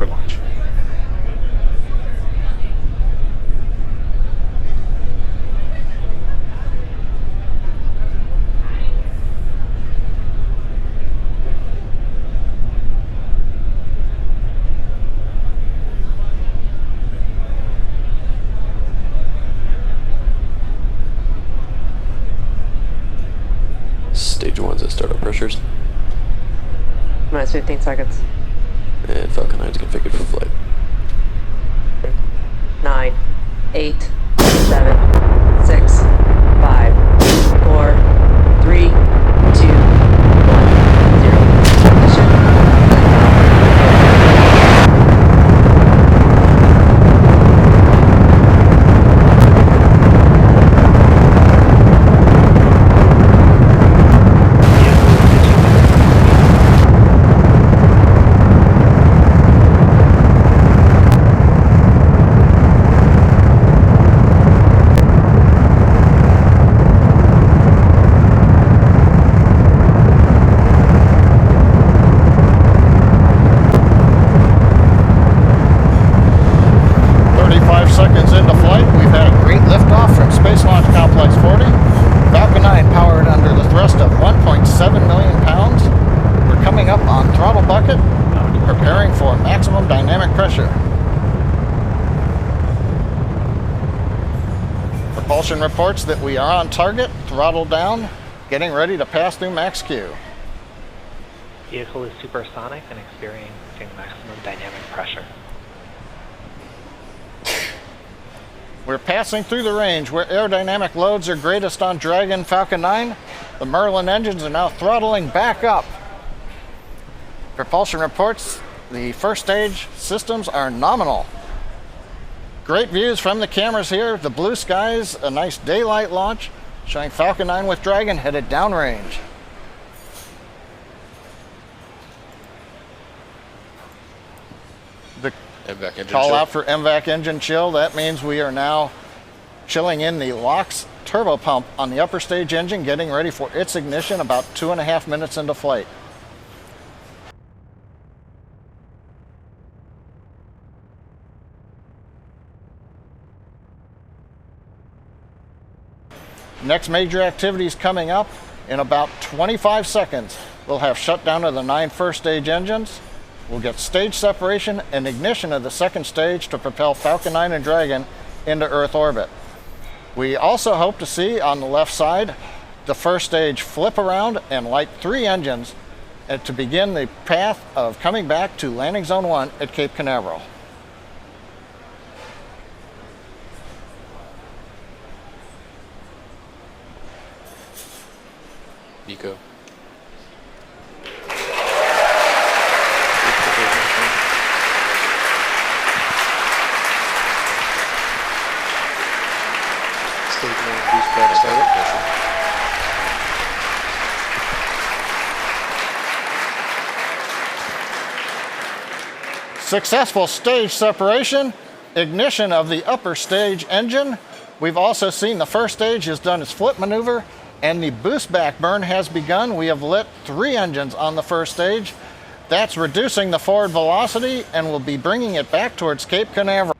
for launch. Stage 1's at startup pressures. Minus 15 seconds. And Falcon 9 is configured for flight. 9, 8, 7, 6, 5, 4, 3, 2, 1, 0. Ignition. Seconds into flight, we've had a great liftoff from Space Launch Complex 40. Falcon 9 powered under the thrust of 1.7 million pounds. We're coming up on throttle bucket, preparing for maximum dynamic pressure. Propulsion reports that we are on target, throttle down, getting ready to pass through max Q. Vehicle is supersonic and experiencing maximum dynamic pressure. We're passing through the range where aerodynamic loads are greatest on Dragon Falcon 9. The Merlin engines are now throttling back up. Propulsion reports the first stage systems are nominal. Great views from the cameras here. The blue skies, a nice daylight launch, showing Falcon 9 with Dragon headed downrange. Call out for MVAC engine chill. That means we are now chilling in the LOX turbo pump on the upper stage engine, getting ready for its ignition about 2.5 minutes into flight. Next major activities coming up in about 25 seconds. We'll have shutdown of the 9 first stage engines. We'll get stage separation and ignition of the second stage to propel Falcon 9 and Dragon into Earth orbit. We also hope to see on the left side the first stage flip around and light 3 engines to begin the path of coming back to Landing Zone 1 at Cape Canaveral. Nico. Successful stage separation, ignition of the upper stage engine. We've also seen the first stage has done its flip maneuver and the boost back burn has begun. We have lit 3 engines on the first stage. That's reducing the forward velocity and will be bringing it back towards Cape Canaveral.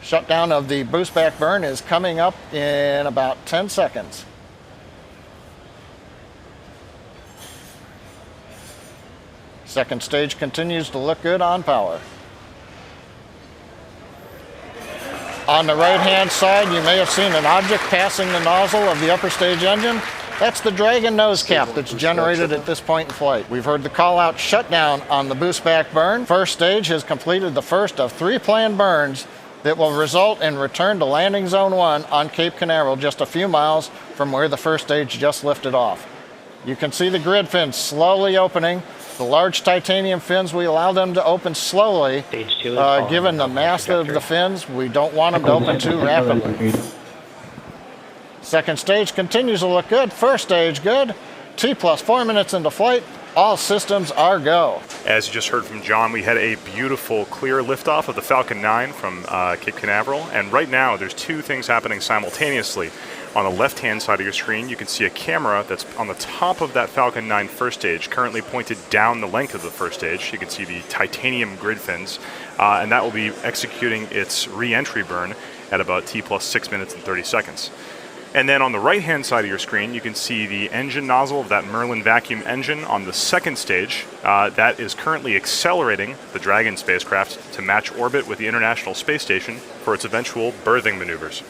Shutdown of the boost back burn is coming up in about 10 seconds. Second stage continues to look good on power. On the right-hand side, you may have seen an object passing the nozzle of the upper stage engine. That's the Dragon nose cap that's generated at this point in flight. We've heard the call-out shutdown on the boost back burn. First stage has completed the first of 3 planned burns that will result in return to Landing Zone 1 on Cape Canaveral, just a few miles from where the first stage just lifted off. You can see the grid fins slowly opening. The large titanium fins, we allow them to open slowly. Stage 2 is given the mass of the fins, we don't want them to open too rapidly. Second stage continues to look good. First stage good. T plus 4 minutes into flight. All systems are go. As you just heard from John, we had a beautiful, clear liftoff of the Falcon 9 from Cape Canaveral. And right now, there's two things happening simultaneously. On the left-hand side of your screen, you can see a camera that's on the top of that Falcon 9 first stage, currently pointed down the length of the first stage. You can see the titanium grid fins, and that will be executing its re-entry burn at about T plus 6 minutes and 30 seconds. And then on the right-hand side of your screen, you can see the engine nozzle of that Merlin vacuum engine on the second stage. That is currently accelerating the Dragon spacecraft to match orbit with the International Space Station for its eventual berthing maneuvers.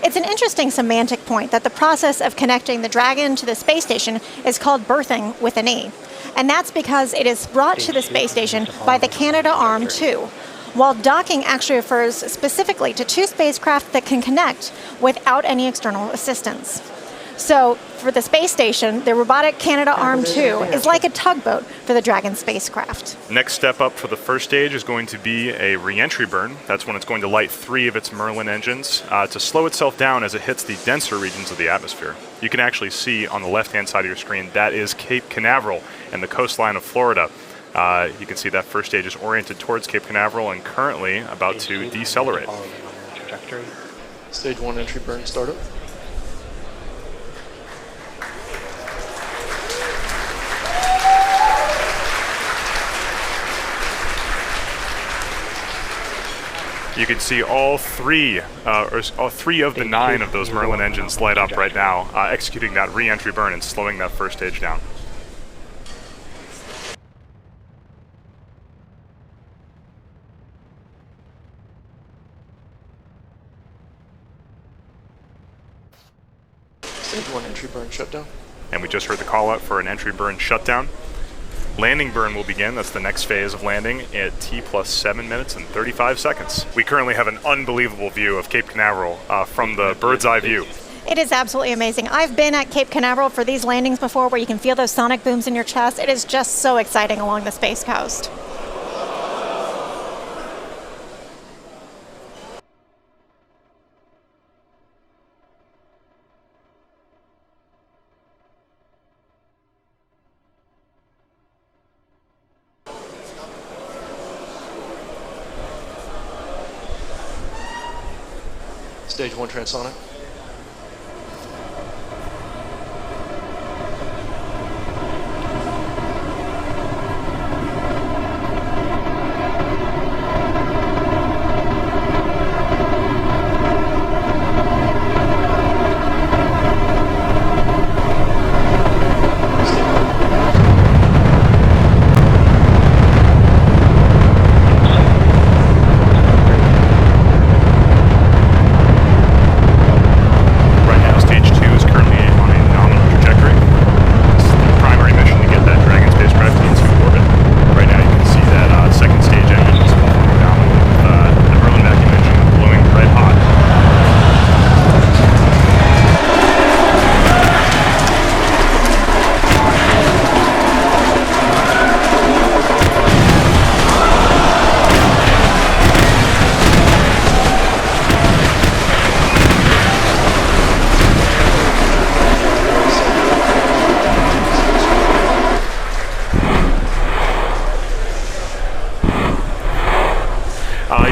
It's an interesting semantic point that the process of connecting the Dragon to the space station is called berthing with an E. And that's because it is brought to the space station by the Canadarm2, while docking actually refers specifically to two spacecraft that can connect without any external assistance. So for the space station, the robotic Canadarm2 is like a tugboat for the Dragon spacecraft. Next step up for the first stage is going to be a re-entry burn. That's when it's going to light 3 of its Merlin engines to slow itself down as it hits the denser regions of the atmosphere. You can actually see on the left-hand side of your screen, that is Cape Canaveral and the coastline of Florida. You can see that first stage is oriented towards Cape Canaveral and currently about to decelerate. Trajectory. Stage 1 entry burn startup. You can see all three of the 9 of those Merlin engines light up right now, executing that re-entry burn and slowing that first stage down. Stage 1 entry burn shutdown. And we just heard the call out for an entry burn shutdown. Landing burn will begin. That's the next phase of landing at T plus 7 minutes and 35 seconds. We currently have an unbelievable view of Cape Canaveral from the bird's eye view. It is absolutely amazing. I've been at Cape Canaveral for these landings before where you can feel those sonic booms in your chest. It is just so exciting along the Space Coast. Stage 1 transonic.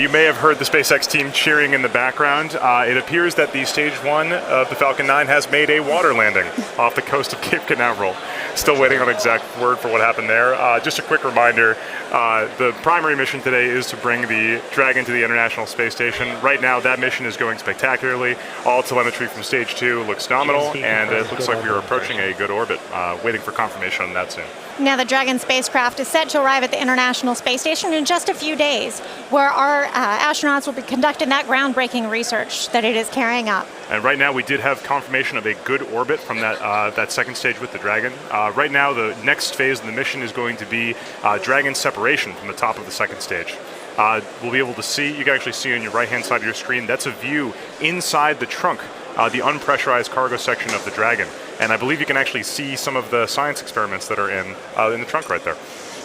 You may have heard the SpaceX team cheering in the background. It appears that the Stage 1 of the Falcon 9 has made a water landing off the coast of Cape Canaveral. Still waiting on exact word for what happened there. Just a quick reminder, the primary mission today is to bring the Dragon to the International Space Station. Right now, that mission is going spectacularly. All telemetry from Stage 2 looks nominal, and it looks like we are approaching a good orbit. Waiting for confirmation on that soon. Now the Dragon spacecraft is set to arrive at the International Space Station in just a few days, where our astronauts will be conducting that groundbreaking research that it is carrying out. And right now we did have confirmation of a good orbit from that second stage with the Dragon. Right now the next phase of the mission is going to be Dragon separation from the top of the second stage. We'll be able to see, you can actually see on your right-hand side of your screen, that's a view inside the trunk, the unpressurized cargo section of the Dragon. And I believe you can actually see some of the science experiments that are in the trunk right there.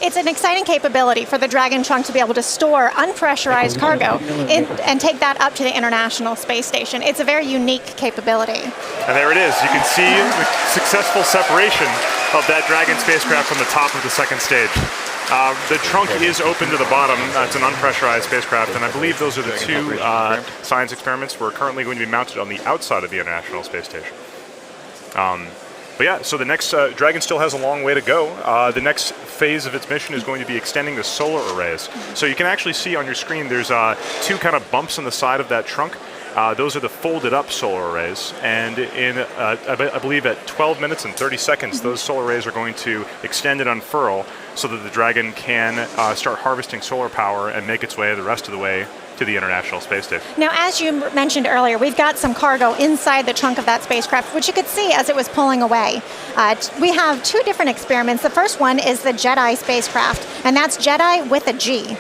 it's an exciting capability for the Dragon trunk to be able to store unpressurized cargo and take that up to the International Space Station. It's a very unique capability. And there it is. You can see the successful separation of that Dragon spacecraft from the top of the second stage. The trunk is open to the bottom. It's an unpressurized spacecraft, and I believe those are the two science experiments we're currently going to be mounted on the outside of the International Space Station. But yeah, so the next, Dragon still has a long way to go. The next phase of its mission is going to be extending the solar arrays. So you can actually see on your screen there's two kind of bumps on the side of that trunk. Those are the folded up solar arrays, and in I believe at 12 minutes and 30 seconds, those solar arrays are going to extend and unfurl so that the Dragon can start harvesting solar power and make its way the rest of the way to the International Space Station. Now, as you mentioned earlier, we've got some cargo inside the trunk of that spacecraft, which you could see as it was pulling away. We have two different experiments. The first one is the Jedi Spacecraft, and that's Jedi with a G.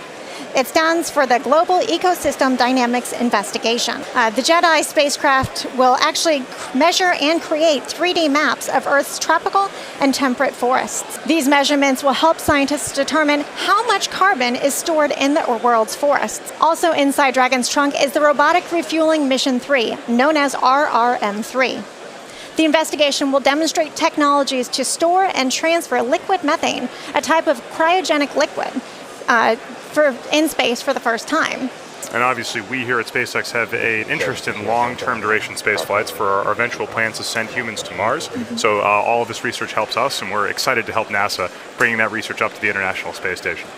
It stands for the Global Ecosystem Dynamics Investigation. The Jedi spacecraft will actually measure and create 3D maps of Earth's tropical and temperate forests. These measurements will help scientists determine how much carbon is stored in the world's forests. Also inside Dragon's trunk is the Robotic Refueling Mission 3, known as RRM-3. The investigation will demonstrate technologies to store and transfer liquid methane, a type of cryogenic liquid, in space for the first time. And obviously we here at SpaceX have an interest in long-term duration space flights for our eventual plans to send humans to Mars. So all of this research helps us, and we're excited to help NASA bringing that research up to the International Space Station.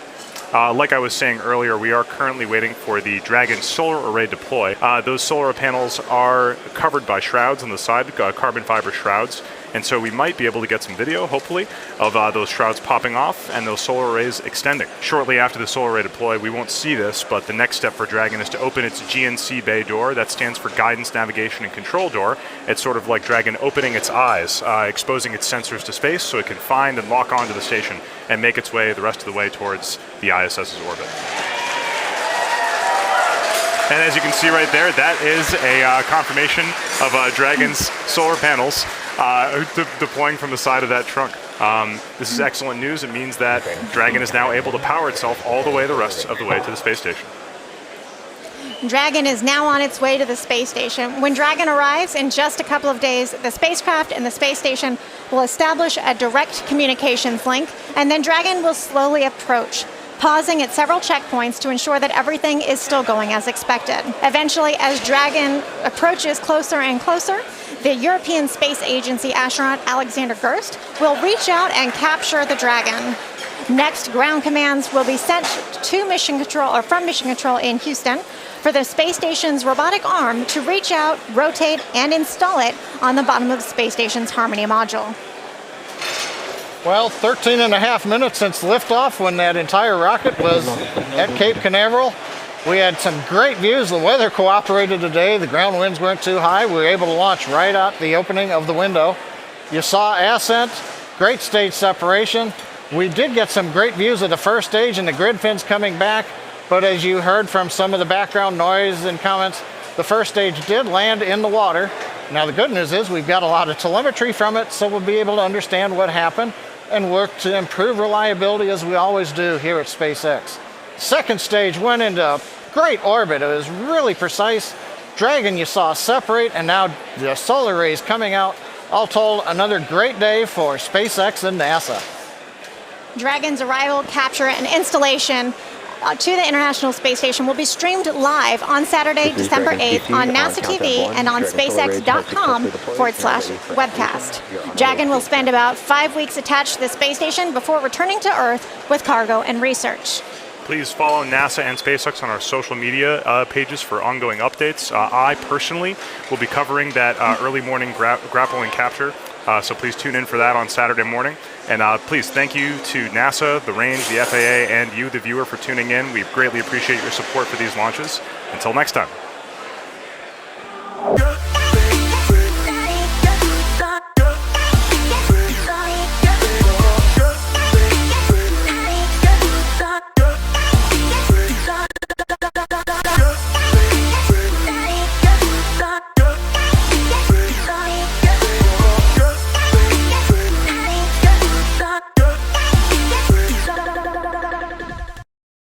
Like I was saying earlier, we are currently waiting for the Dragon solar array deploy. Those solar panels are covered by shrouds on the side, carbon fiber shrouds. And so we might be able to get some video, hopefully, of those shrouds popping off and those solar arrays extending. Shortly after the solar array deploy, we won't see this, but the next step for Dragon is to open its GNC bay door. That stands for Guidance, Navigation, and Control Door. It's sort of like Dragon opening its eyes, exposing its sensors to space so it can find and lock onto the station and make its way the rest of the way towards the ISS's orbit. And as you can see right there, that is a confirmation of Dragon's solar panels deploying from the side of that trunk. This is excellent news. It means that Dragon is now able to power itself all the way the rest of the way to the space station. Dragon is now on its way to the space station. When Dragon arrives in just a couple of days, the spacecraft and the space station will establish a direct communications link, and then Dragon will slowly approach, pausing at several checkpoints to ensure that everything is still going as expected. Eventually, as Dragon approaches closer and closer, the European Space Agency astronaut Alexander Gerst will reach out and capture the Dragon. Next, ground commands will be sent to Mission Control, or from Mission Control in Houston, for the space station's robotic arm to reach out, rotate, and install it on the bottom of the space station's Harmony module. Well, 13 and a half minutes since liftoff when that entire rocket was at Cape Canaveral. We had some great views. The weather cooperated today. The ground winds weren't too high. We were able to launch right out the opening of the window. You saw ascent, great stage separation. We did get some great views of the first stage and the grid fins coming back, but as you heard from some of the background noise and comments, the first stage did land in the water. Now the good news is we've got a lot of telemetry from it, so we'll be able to understand what happened and work to improve reliability as we always do here at SpaceX. Second stage went into great orbit. It was really precise. Dragon you saw separate, and now the solar rays coming out. All told, another great day for SpaceX and NASA. Dragon's arrival, capture, and installation to the International Space Station will be streamed live on Saturday, December 8th on NASA TV and on SpaceX.com/webcast. Dragon will spend about 5 weeks attached to the space station before returning to Earth with cargo and research. Please follow NASA and SpaceX on our social media pages for ongoing updates. I personally will be covering that early morning grappling capture, so please tune in for that on Saturday morning. And please, thank you to NASA, the range, the FAA, and you, the viewer, for tuning in. We greatly appreciate your support for these launches. Until next time.